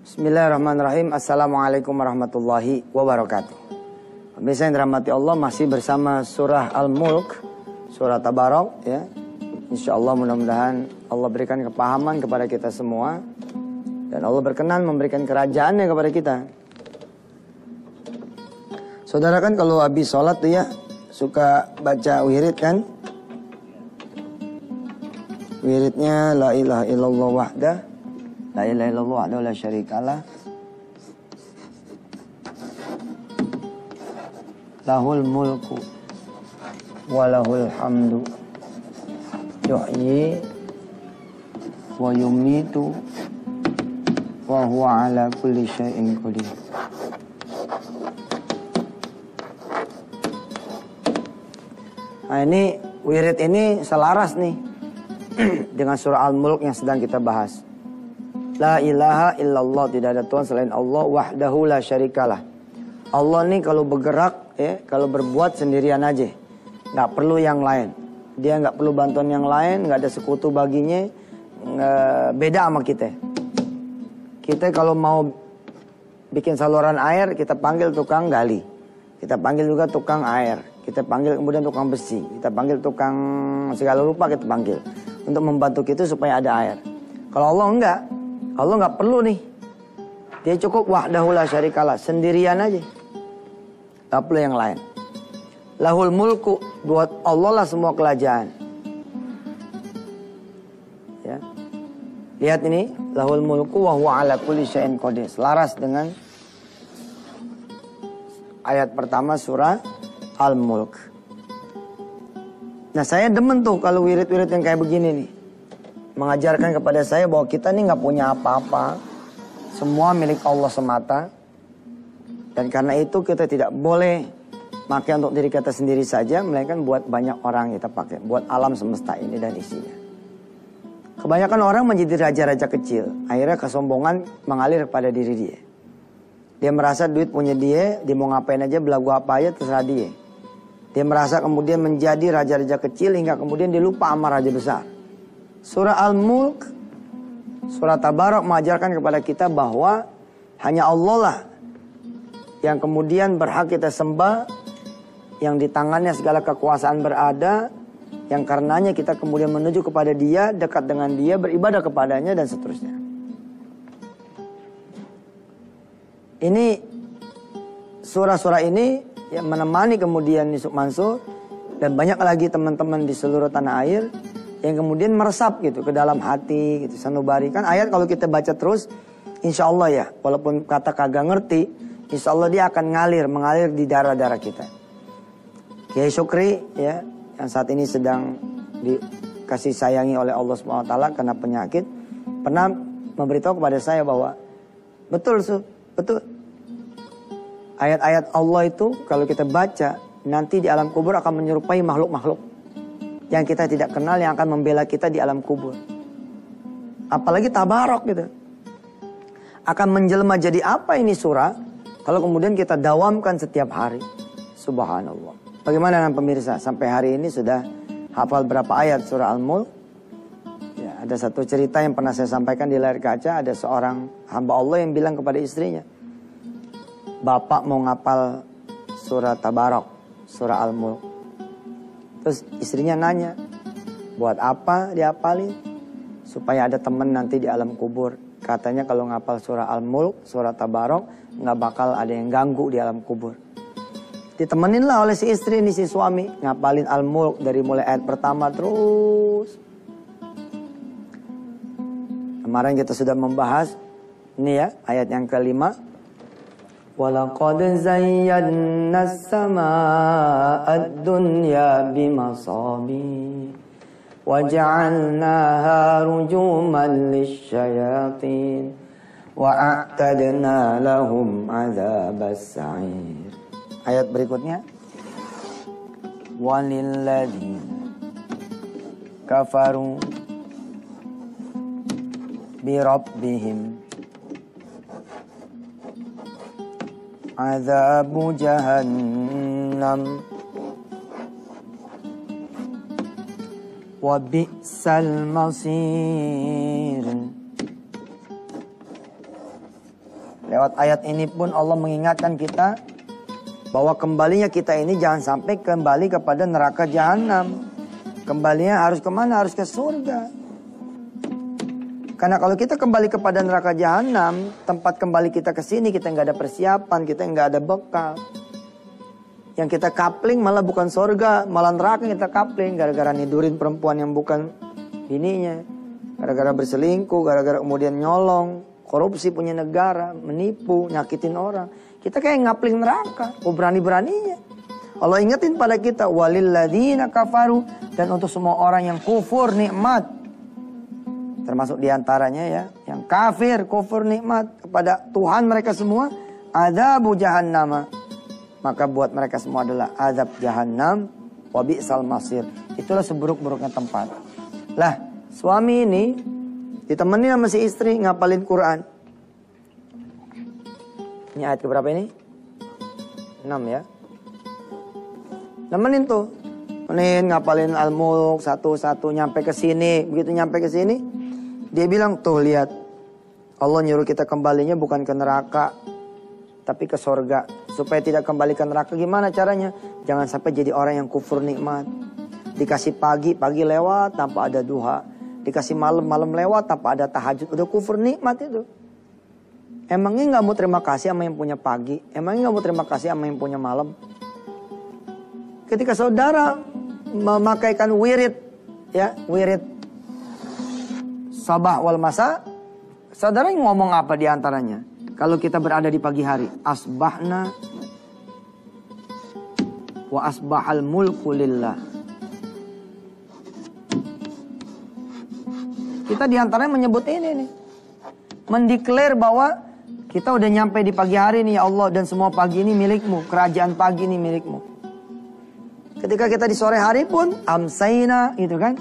Bismillahirrahmanirrahim. Assalamualaikum warahmatullahi wabarakatuh. Pemirsa yang dirahmati Allah, masih bersama surah Al-Mulk, surah Tabarok ya. Insyaallah mudah-mudahan Allah berikan kepahaman kepada kita semua dan Allah berkenan memberikan kerajaannya kepada kita. Saudara kan kalau habis sholat tuh ya suka baca wirid kan? Wiridnya la ilaha illallah wahdah, la ilaha illallah wahdahu la syarikalah, lahul mulku walahul hamdu, yuhyi wa yumitu wa huwa ala kulli syai'in qadir. Nah ini wirid ini selaras nih dengan surah Al-Mulk yang sedang kita bahas. La ilaha illallah, tidak ada Tuhan selain Allah, wahdahu la syarikalah. Allah nih kalau bergerak ya, kalau berbuat sendirian aja, nggak perlu yang lain. Dia nggak perlu bantuan yang lain, nggak ada sekutu baginya. Beda sama kita. Kita kalau mau bikin saluran air, kita panggil tukang gali, kita panggil juga tukang air, kita panggil kemudian tukang besi, kita panggil tukang segala rupa, kita panggil untuk membantu kita supaya ada air. Kalau Allah enggak, Allah nggak perlu nih. Dia cukup wahdahu la syarikalah, sendirian aja. Tak perlu yang lain. Lahul mulku, buat Allah lah semua kerajaan. Ya. Lihat ini, lahul mulku wa huwa ala kulli syai'in qadir. Selaras dengan ayat pertama surah Al-Mulk. Nah saya demen tuh kalau wirid-wirid yang kayak begini nih. Mengajarkan kepada saya bahwa kita nih nggak punya apa-apa. Semua milik Allah semata. Dan karena itu kita tidak boleh pakai untuk diri kita sendiri saja. Melainkan buat banyak orang kita pakai. Buat alam semesta ini dan isinya. Kebanyakan orang menjadi raja-raja kecil. Akhirnya kesombongan mengalir pada diri dia. Dia merasa duit punya dia. Dia mau ngapain aja, belagu apa aja terserah dia. Dia merasa kemudian menjadi raja-raja kecil. Hingga kemudian dia lupa sama raja besar. Surah Al-Mulk, surah Tabarok mengajarkan kepada kita bahwa hanya Allah lah yang kemudian berhak kita sembah, yang di tangannya segala kekuasaan berada, yang karenanya kita kemudian menuju kepada Dia, dekat dengan Dia, beribadah kepadanya dan seterusnya. Ini surah-surah ini yang menemani kemudian Yusuf Mansur dan banyak lagi teman-teman di seluruh tanah air yang kemudian meresap gitu ke dalam hati gitu, sanubari. Kan ayat kalau kita baca terus, insya Allah ya, walaupun kata kagak ngerti, insya Allah dia akan mengalir di darah-darah kita. Kiai Syukri ya, yang saat ini sedang dikasih sayangi oleh Allah SWT karena penyakit, pernah memberitahu kepada saya bahwa betul ayat-ayat Allah itu kalau kita baca nanti di alam kubur akan menyerupai makhluk-makhluk yang kita tidak kenal, yang akan membela kita di alam kubur. Apalagi Tabarok gitu. Akan menjelma jadi apa ini surah kalau kemudian kita dawamkan setiap hari. Subhanallah. Bagaimana dengan pemirsa? Sampai hari ini sudah hafal berapa ayat surah Al-Mulk? Ya, ada satu cerita yang pernah saya sampaikan di layar kaca. Ada seorang hamba Allah yang bilang kepada istrinya, Bapak mau ngapal surah Tabarok, surah Al-Mulk. Terus istrinya nanya, buat apa diapalin? Supaya ada teman nanti di alam kubur. Katanya kalau ngapal surah Al-Mulk, surah Tabarok, nggak bakal ada yang ganggu di alam kubur. Ditemenin lah oleh si istri ini, si suami, ngapalin Al-Mulk dari mulai ayat pertama terus. Kemarin kita sudah membahas, ini ya ayat yang kelima. وَلَقَدْ زَيَّنَّا السَّمَاءَ الدُّنْيَا بِمَصَابِيحَ وَجَعَلْنَاهَا رُجُومًا لِلشَّيَاطِينِ وَأَعْتَدْنَا لَهُمْ عَذَابَ السَّعِيرِ. Ayat berikutnya, وَلِلَّذِينَ كَفَرُوا بِرَبِّهِمْ Azabu jahannam wa bi'sal masir. Lewat ayat ini pun Allah mengingatkan kita bahwa kembalinya kita ini jangan sampai kembali kepada neraka jahanam. Kembalinya harus kemana? Harus ke surga. Karena kalau kita kembali kepada neraka jahanam, tempat kembali kita ke sini kita nggak ada persiapan, kita nggak ada bekal. Yang kita kapling malah bukan surga, malah neraka kita kapling gara-gara nidurin perempuan yang bukan bininya, gara-gara berselingkuh, gara-gara kemudian nyolong, korupsi punya negara, menipu, nyakitin orang. Kita kayak ngapling neraka, berani-beraninya. Allah ingetin pada kita, walilladzina kafaru, dan untuk semua orang yang kufur nikmat. Termasuk diantaranya ya, yang kafir, kufur nikmat kepada Tuhan mereka semua, adzabu jahannam. Maka buat mereka semua adalah azab jahannam, wa bi'sal masir. Itulah seburuk-buruknya tempat. Lah, suami ini ditemenin sama si istri ngapalin Quran. Ini ayat keberapa ini? 6 ya. Nemenin tuh. Nemenin ngapalin Al-Mulk satu-satu nyampe ke sini. Begitu nyampe ke sini, dia bilang, "Tuh lihat. Allah nyuruh kita kembalinya bukan ke neraka, tapi ke surga. Supaya tidak kembali ke neraka gimana caranya? Jangan sampai jadi orang yang kufur nikmat. Dikasih pagi, pagi lewat tanpa ada duha. Dikasih malam, malam lewat tanpa ada tahajud. Udah kufur nikmat itu. Emangnya nggak mau terima kasih sama yang punya pagi? Emangnya nggak mau terima kasih sama yang punya malam?" Ketika saudara memakaikan wirid, ya wirid sabah wal masa, saudara ngomong apa diantaranya? Kalau kita berada di pagi hari, asbahna wa asbahal mulku lillah. Kita diantaranya menyebut ini nih, mendeklar bahwa kita udah nyampe di pagi hari nih ya Allah, dan semua pagi ini milikmu, kerajaan pagi ini milikmu. Ketika kita di sore hari pun amsayna gitu kan.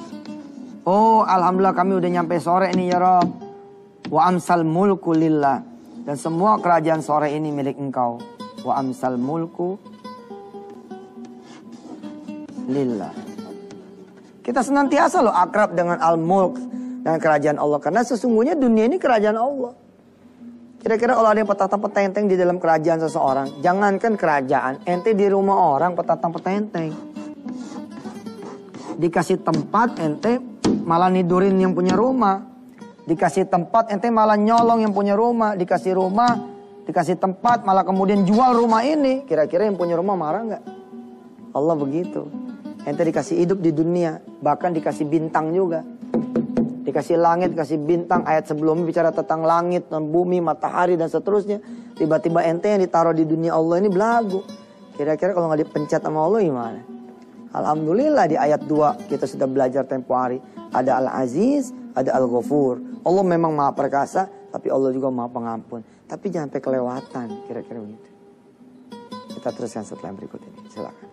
Oh alhamdulillah kami udah nyampe sore ini ya Rabb. Wa amsal mulku lillah, dan semua kerajaan sore ini milik engkau. Wa amsal mulku lillah. Kita senantiasa loh akrab dengan al-mulk dan kerajaan Allah, karena sesungguhnya dunia ini kerajaan Allah. Kira-kira kalau ada yang petantang-petenteng di dalam kerajaan seseorang, jangankan kerajaan, ente di rumah orang petantang-petenteng. Dikasih tempat ente malah nidurin yang punya rumah. Dikasih tempat ente malah nyolong yang punya rumah. Dikasih rumah, dikasih tempat malah kemudian jual rumah ini. Kira-kira yang punya rumah marah nggak? Allah begitu. Ente dikasih hidup di dunia, bahkan dikasih bintang juga. Dikasih langit, dikasih bintang. Ayat sebelumnya bicara tentang langit, dan bumi, matahari, dan seterusnya. Tiba-tiba ente yang ditaruh di dunia Allah ini belagu. Kira-kira kalau nggak dipencet sama Allah gimana? Alhamdulillah di ayat 2 kita sudah belajar tempo hari. Ada Al-Aziz, ada Al-Ghafur. Allah memang maha perkasa, tapi Allah juga maha pengampun. Tapi jangan sampai kelewatan, kira-kira begitu. Kita teruskan setelah yang berikut ini. Silakan.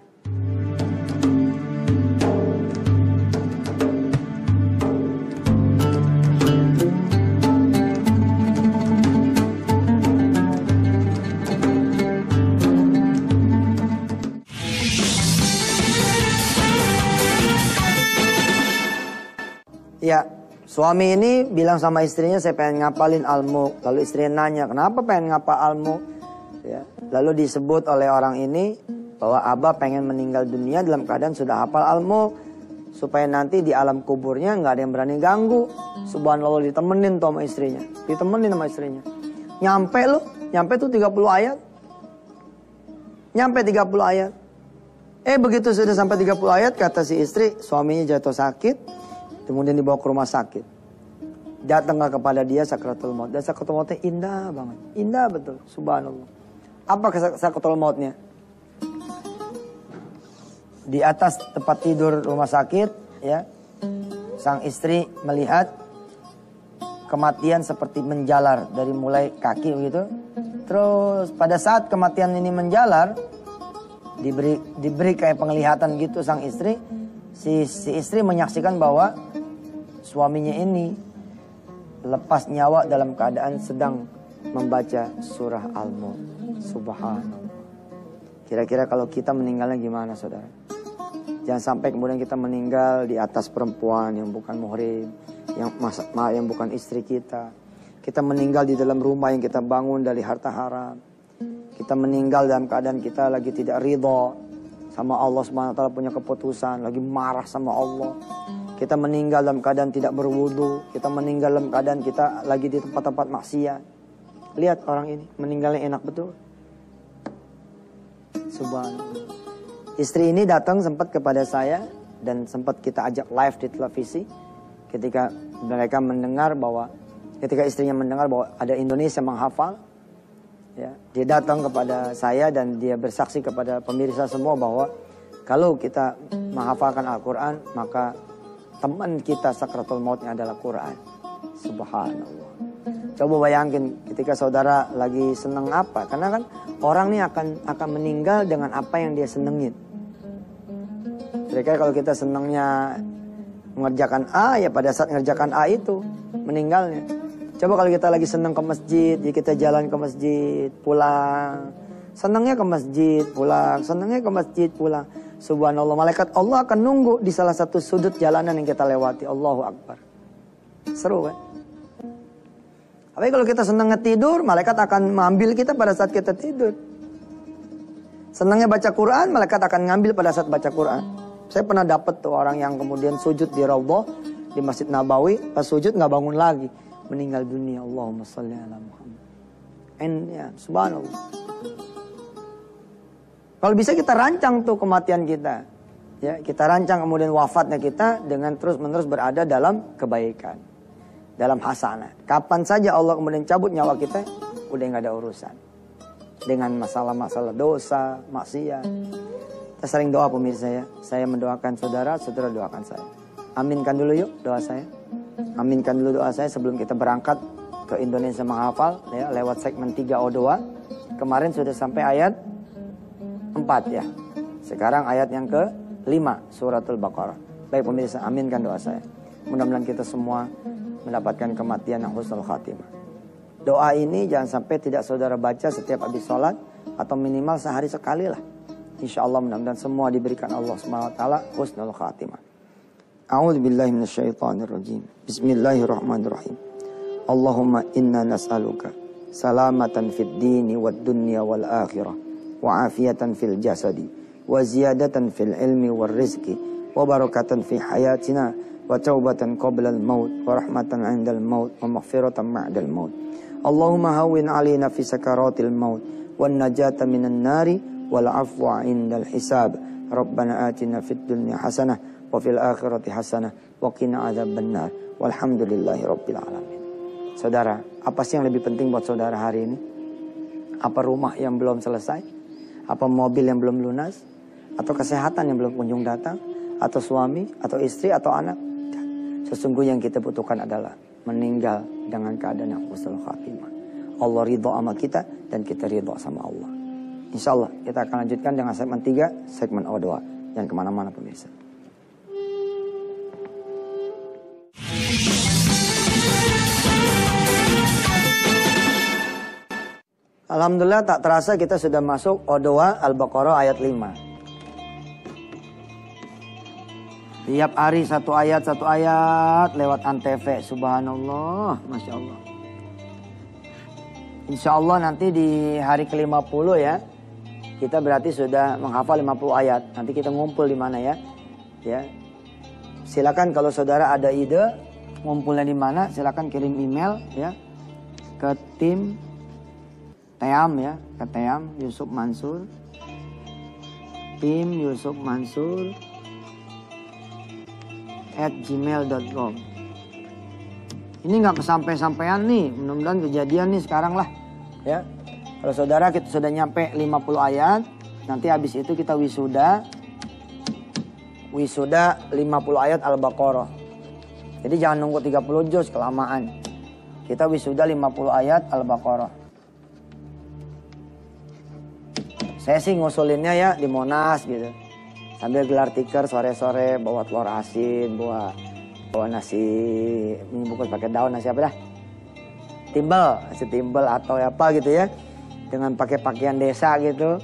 Ya, suami ini bilang sama istrinya, saya pengen ngapalin Al-Mulk. Lalu istrinya nanya, kenapa pengen ngapal Al-Mulk? Ya, lalu disebut oleh orang ini bahwa Abah pengen meninggal dunia dalam keadaan sudah hafal Al-Mulk, supaya nanti di alam kuburnya nggak ada yang berani ganggu. Subhanallah, ditemenin tuh sama istrinya. Ditemenin sama istrinya. Nyampe tuh 30 ayat. Nyampe 30 ayat. Begitu sudah sampai 30 ayat, kata si istri, suaminya jatuh sakit. Kemudian dibawa ke rumah sakit. Datanglah kepada dia sakratul maut. Dan sakratul mautnya indah banget. Indah betul. Subhanallah. Apa sakratul mautnya? Di atas tempat tidur rumah sakit, ya, sang istri melihat kematian seperti menjalar dari mulai kaki begitu. Terus pada saat kematian ini menjalar, diberi kayak penglihatan gitu sang istri. Si istri menyaksikan bahwa suaminya ini lepas nyawa dalam keadaan sedang membaca surah Al-Mulk. Subhanallah. Kira-kira kalau kita meninggalnya gimana, saudara? Jangan sampai kemudian kita meninggal di atas perempuan yang bukan muhrim, yang bukan istri kita. Kita meninggal di dalam rumah yang kita bangun dari harta haram. Kita meninggal dalam keadaan kita lagi tidak ridho sama Allah SWT punya keputusan, lagi marah sama Allah. Kita meninggal dalam keadaan tidak berwudu. Kita meninggal dalam keadaan kita lagi di tempat-tempat maksiat. Lihat orang ini, meninggalnya enak betul. Subhanallah. Istri ini datang sempat kepada saya dan sempat kita ajak live di televisi. Ketika mereka mendengar bahwa, ketika istrinya mendengar bahwa ada Indonesia menghafal, ya, dia datang kepada saya dan dia bersaksi kepada pemirsa semua bahwa kalau kita menghafalkan Al-Quran, maka teman kita sakratul mautnya adalah Quran. Subhanallah. Coba bayangin ketika saudara lagi senang apa. Karena kan orang ini akan meninggal dengan apa yang dia senengin. Kira-kira kalau kita senangnya mengerjakan A, ya pada saat mengerjakan A itu meninggalnya. Coba kalau kita lagi senang ke masjid, ya kita jalan ke masjid, pulang. Senangnya ke masjid, pulang. Senangnya ke masjid, pulang. Subhanallah, malaikat Allah akan nunggu di salah satu sudut jalanan yang kita lewati. Allahu Akbar. Seru kan? Tapi kalau kita senang tidur, malaikat akan mengambil kita pada saat kita tidur. Senangnya baca Quran, malaikat akan ngambil pada saat baca Quran. Saya pernah dapat tuh orang yang kemudian sujud di Raudhah di Masjid Nabawi, pas sujud nggak bangun lagi, meninggal dunia. Allahumma sholli ala Muhammad. Ya, subhanallah. Kalau bisa kita rancang tuh kematian kita. Ya, kita rancang kemudian wafatnya kita dengan terus-menerus berada dalam kebaikan. Dalam hasanah. Kapan saja Allah kemudian cabut nyawa kita, udah nggak ada urusan. Dengan masalah-masalah dosa, maksiat. Kita sering doa pemirsa ya. Saya mendoakan saudara, saudara doakan saya. Aminkan dulu yuk doa saya. Aminkan dulu doa saya sebelum kita berangkat ke Indonesia menghafal. Ya, lewat segmen 3O2. Kemarin sudah sampai ayat 4 ya. Sekarang ayat yang ke-5 suratul Baqarah. Baik pemirsa, aminkan doa saya. Mudah-mudahan kita semua mendapatkan kematian yang husnul khatimah. Doa ini jangan sampai tidak saudara baca setiap habis sholat atau minimal sehari sekali lah. Insya Allah mudah-mudahan semua diberikan Allah SWT husnul khatimah. A'udzu billahi minasyaitonir rajim. Bismillahirrahmanirrahim. Allahumma inna nas'aluka salamatan fid dini wad dunya wal akhirah wa afiyatan fil jasadi wa ziyadatan fil ilmi wal rizqi wa barakatan fi hayatina wa taubatan qabla al-maut wa rahmatan 'inda al-maut wa maghfiratan ba'da al-maut. Allahumma hawwin 'alaina fi sakaratil maut wan najata minan nari wal 'afwa 'inda al-hisab. Rabbana atina fid dunya hasanah wa fil akhirati hasanah wa qina adzabannar. Walhamdulillahi rabbil alamin. Saudara, apa sih yang lebih penting buat saudara hari ini? Apa rumah yang belum selesai? Apa mobil yang belum lunas? Atau kesehatan yang belum kunjung datang? Atau suami, atau istri, atau anak? Sesungguhnya yang kita butuhkan adalah meninggal dengan keadaan yang husnul khatimah. Allah ridho sama kita dan kita ridho sama Allah. Insya Allah kita akan lanjutkan dengan segmen 3, segmen O2. Jangan kemana-mana pemirsa. Alhamdulillah tak terasa kita sudah masuk O2 Al-Baqarah ayat 5. Tiap hari satu ayat lewat Antv. Subhanallah, Masya Allah. Insya Allah nanti di hari ke-50 ya. Kita berarti sudah menghafal 50 ayat. Nanti kita ngumpul di mana ya. Ya. Silakan kalau saudara ada ide ngumpulnya di mana, silakan kirim email ya ke tim Team ya, ke Team Yusuf Mansur. Tim Yusuf Mansur @gmail.com. Ini nggak kesampai-sampaian nih, mudah-mudahan kejadian nih sekarang lah ya. Kalau saudara kita sudah nyampe 50 ayat, nanti habis itu kita wisuda 50 ayat Al-Baqarah. Jadi jangan nunggu 30 juz kelamaan. Kita wisuda 50 ayat Al-Baqarah. Saya sih ngusulinnya ya di Monas gitu. Sambil gelar tikar sore-sore, bawa telur asin, bawa nasi bungkus pakai daun, nasi apa dah? Nasi timbel atau apa gitu ya. Dengan pakai pakaian desa gitu.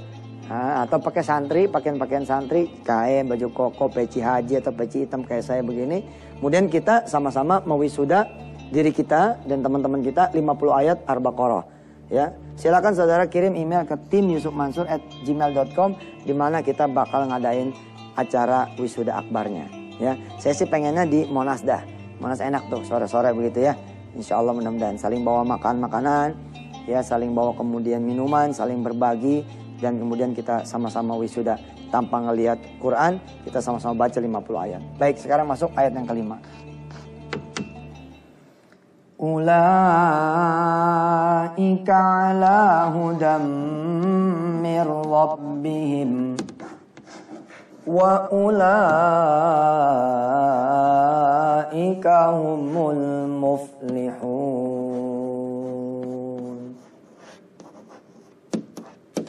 Atau pakai santri, pakaian santri, kain, baju koko, peci haji atau peci hitam kayak saya begini. Kemudian kita sama-sama mewisuda diri kita dan teman-teman kita 50 ayat Al-Baqarah. Ya, silakan saudara kirim email ke tim.yusufmansur@gmail.com di mana kita bakal ngadain acara wisuda akbarnya. Ya, saya sih pengennya di Monas dah. Monas enak tuh sore-sore begitu ya. Insya Allah mudah-mudahan saling bawa makanan, ya saling bawa kemudian minuman, saling berbagi dan kemudian kita sama-sama wisuda tanpa ngelihat Quran, kita sama-sama baca 50 ayat. Baik, sekarang masuk ayat yang kelima. Ulaika ala hudam mir rabbihim wa ulaika humul muflihun.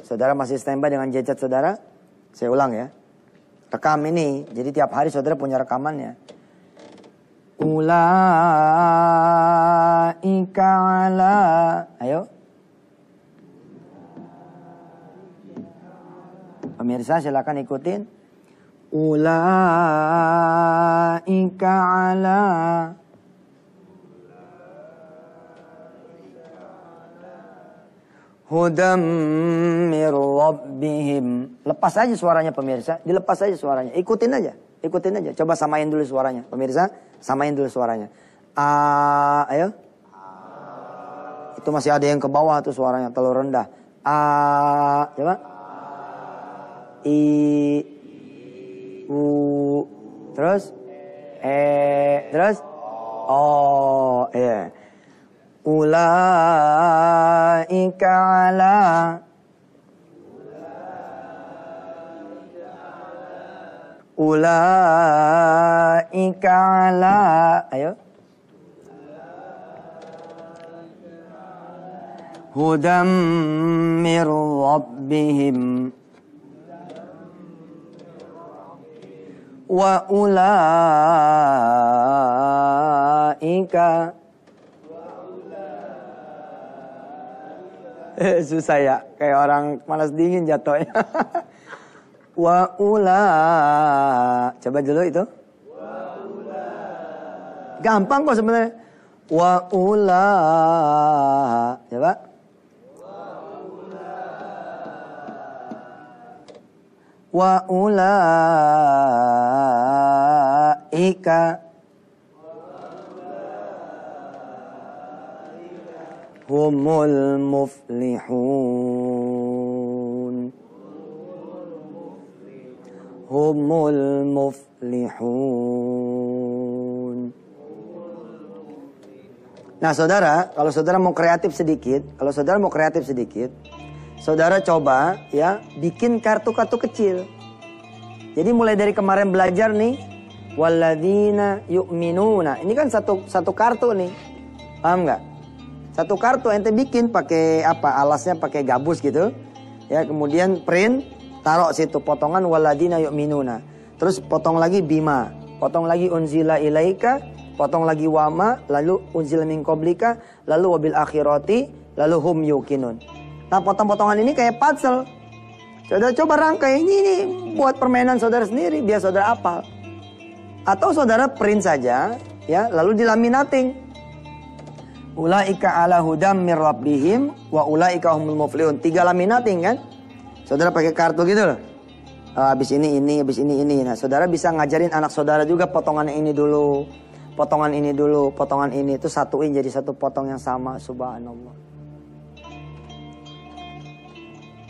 Saudara masih standby dengan gadget saudara? Saya ulang ya. Rekam ini, jadi tiap hari saudara punya rekamannya. Ulaika ala, ayo. Pemirsa silakan ikutin. Ulaika ala hudam mir rabbihim. Lepas aja suaranya pemirsa, dilepas aja suaranya. Ikutin aja. Coba samain dulu suaranya. Pemirsa, samain dulu suaranya. Ayo. Itu masih ada yang ke bawah tuh suaranya, terlalu rendah. Coba. Terus. Terus. Ya. Ulaika ala ayo hudam mir rabbihim wa ulaika susah ya, kayak orang panas dingin jatuhnya. Wa ula. Coba dulu itu. Gampang kok sebenarnya. Wa ula. Coba. Wa ula ika humul muflihun. Humul muflihun. Nah saudara, kalau saudara mau kreatif sedikit, saudara coba ya bikin kartu-kartu kecil. Jadi mulai dari kemarin belajar nih, walladzina yu'minuna. Ini kan satu kartu nih, paham nggak? Satu kartu ente bikin pakai apa? Alasnya pakai gabus gitu. Ya, kemudian print, taruh situ potongan waladina yu'minuna. Terus potong lagi bima, potong lagi unzila ilaika, potong lagi wama, lalu unzila min qablika, lalu wabil akhirati, lalu hum yuqinun. Nah, potong-potongan ini kayak puzzle. Saudara coba rangkai ini buat permainan saudara sendiri biar saudara hafal. Atau saudara print saja ya, lalu dilaminating. Ulaika ala hudam mir rabbihim wa ulaika humul muflihun. 3 laminating kan? Saudara pakai kartu gitu loh. Habis ini, habis ini. Nah, saudara bisa ngajarin anak saudara juga potongan ini dulu. Potongan ini dulu, potongan ini. Itu satuin jadi satu potong yang sama. Subhanallah.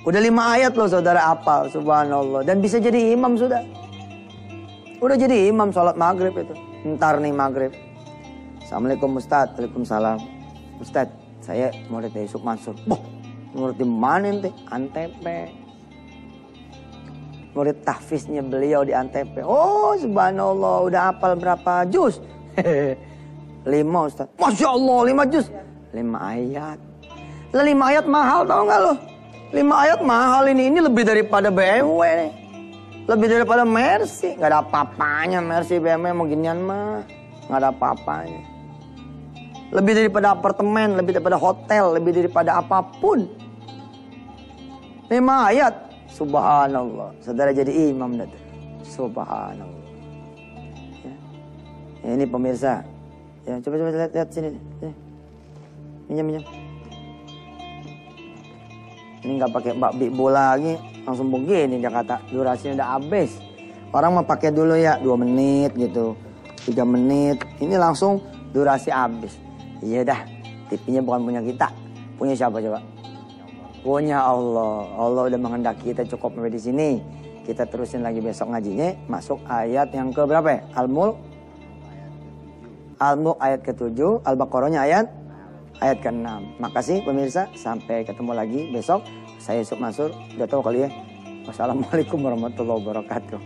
Udah 5 ayat loh saudara hafal. Subhanallah. Dan bisa jadi imam sudah. Udah jadi imam sholat maghrib itu. Ntar nih maghrib. Assalamualaikum Ustadz. Waalaikumsalam. Ustadz, saya murid dari Yusuf Mansur. Boh, murid di mana ente? Antep. Murid tahfiznya beliau di Antep. Oh, subhanallah, udah hafal berapa juz? 5 Ustadz. Masya Allah, 5 juz. 5 ayat. Lah 5 ayat mahal tau gak lo? 5 ayat mahal ini lebih daripada BMW nih. Lebih daripada Mercy. Gak ada apa-apanya Mercy BMW mau ginian mah. Gak ada apa-apanya. Lebih daripada apartemen, lebih daripada hotel, lebih daripada apapun. 5 ayat. Subhanallah. Saudara jadi imam dah. Subhanallah. Ya. Ini pemirsa. Ya, coba lihat sini. Sini. Minjam. Ini nggak pakai bakbi bola lagi, langsung begini dia kata durasinya udah habis. Orang mau pakai dulu ya 2 menit gitu, 3 menit. Ini langsung durasi habis. Iya dah, TV-nya bukan punya kita, punya siapa coba? Punya Allah. Allah udah menghendaki kita cukup sampai di sini. Kita terusin lagi besok ngajinya, masuk ayat yang ke berapa ya? Al-Mulk ayat ke-7, Al-Baqarahnya ayat ke-6. Makasih pemirsa, sampai ketemu lagi besok. Saya Yusuf Mansur, udah tahu kali ya. Wassalamualaikum warahmatullahi wabarakatuh.